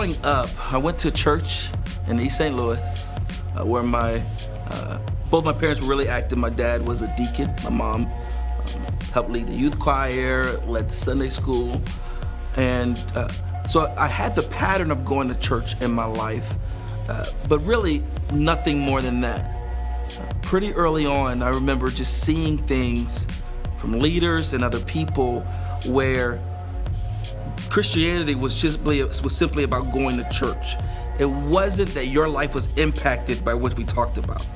growing up, I went to church in East St. Louis, where both my parents were really active. My dad was a deacon. My mom helped lead the youth choir, led Sunday school. And so I had the pattern of going to church in my life, but really nothing more than that. Pretty early on, I remember just seeing things from leaders and other people where Christianity was simply about going to church. It wasn't that your life was impacted by what we talked about.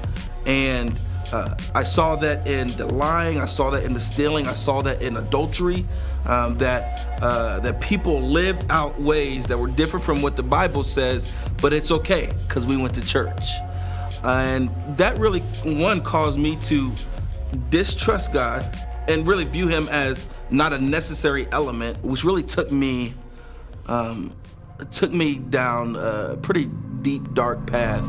And I saw that in the lying, I saw that in the stealing, I saw that in adultery, that people lived out ways that were different from what the Bible says, but it's okay, because we went to church. And that really, caused me to distrust God and really view him as not a necessary element, which really took me down a pretty deep, dark path.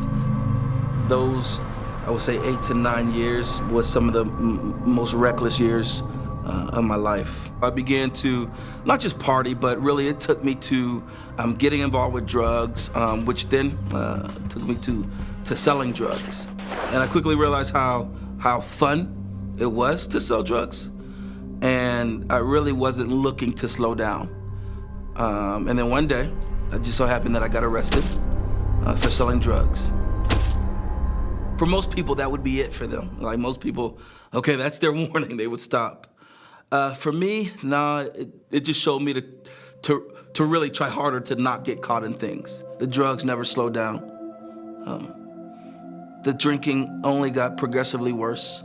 Those, I would say 8 to 9 years was some of the most reckless years of my life. I began to not just party, but really it took me to getting involved with drugs, which then took me to selling drugs. And I quickly realized how fun it was to sell drugs. And I really wasn't looking to slow down. And then one day, it just so happened that I got arrested for selling drugs. For most people, that would be it for them. Like most people, okay, that's their warning, they would stop. For me, nah, it just showed me to really try harder to not get caught in things. The drugs never slowed down. The drinking only got progressively worse.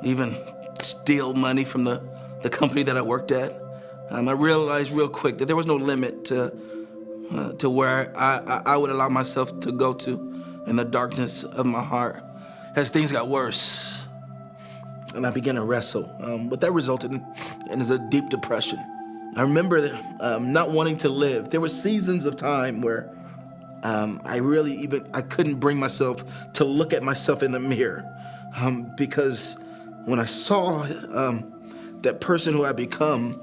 Even steal money from the company that I worked at. I realized real quick that there was no limit to where I would allow myself to go to in the darkness of my heart as things got worse. And I began to wrestle. What that resulted in is a deep depression. I remember not wanting to live. There were seasons of time where I couldn't bring myself to look at myself in the mirror because when I saw that person who I become,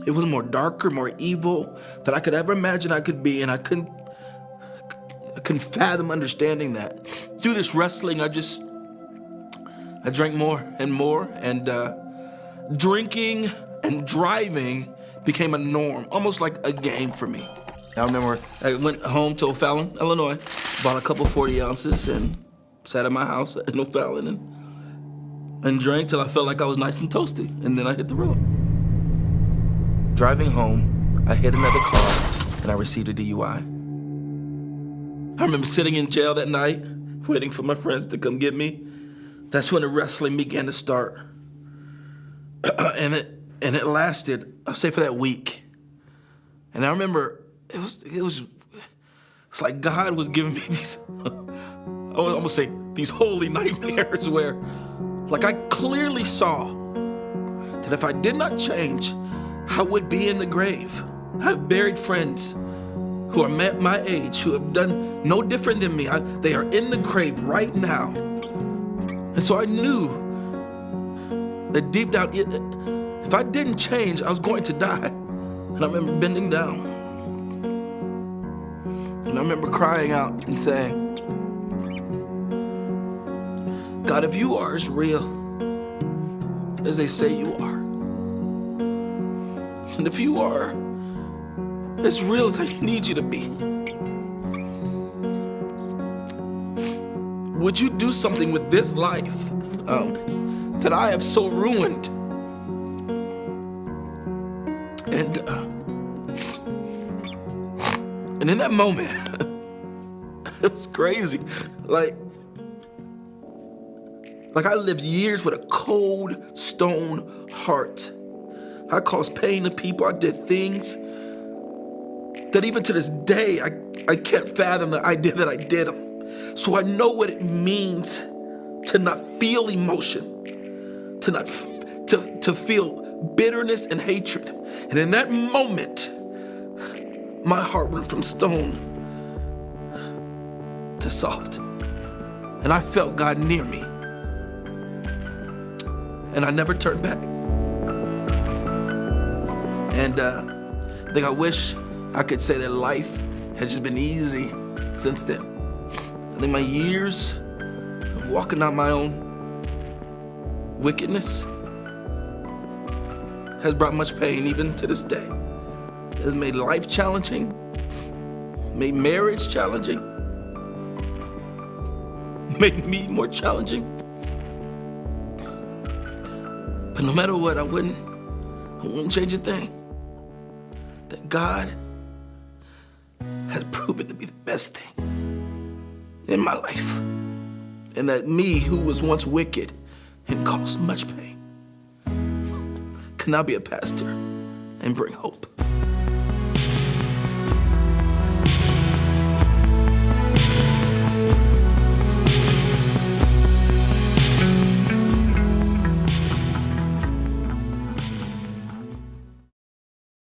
it was more darker, more evil than I could ever imagine I could be, and I couldn't fathom understanding that. Through this wrestling, I drank more, and drinking and driving became a norm, almost like a game for me. I remember I went home to O'Fallon, Illinois, bought a couple 40 ounces and sat at my house in O'Fallon and drank till I felt like I was nice and toasty, and then I hit the road. Driving home, I hit another car and I received a DUI. I remember sitting in jail that night, waiting for my friends to come get me. That's when the wrestling began to start. and it lasted, I'll say, for that week. And I remember it's like God was giving me these, I would almost say, these holy nightmares where, like, I clearly saw that if I did not change, I would be in the grave. I've buried friends who are my age, who have done no different than me. They are in the grave right now. And so I knew that deep down, if I didn't change, I was going to die. And I remember bending down. And I remember crying out and saying, God, if you are as real as they say you are, and if you are as real as I need you to be, would you do something with this life that I have so ruined? And in that moment, it's crazy. Like I lived years with a cold, stone heart. I caused pain to people. I did things that even to this day, I can't fathom that I did them. So I know what it means to not feel emotion, to feel bitterness and hatred. And in that moment, my heart went from stone to soft. And I felt God near me. And I never turned back. And I think I wish I could say that life has just been easy since then. I think my years of walking out my own wickedness has brought much pain even to this day. It has made life challenging, made marriage challenging, made me more challenging. But no matter what, I wouldn't change a thing. That God has proven to be the best thing in my life. And that me, who was once wicked and caused much pain, can now be a pastor and bring hope.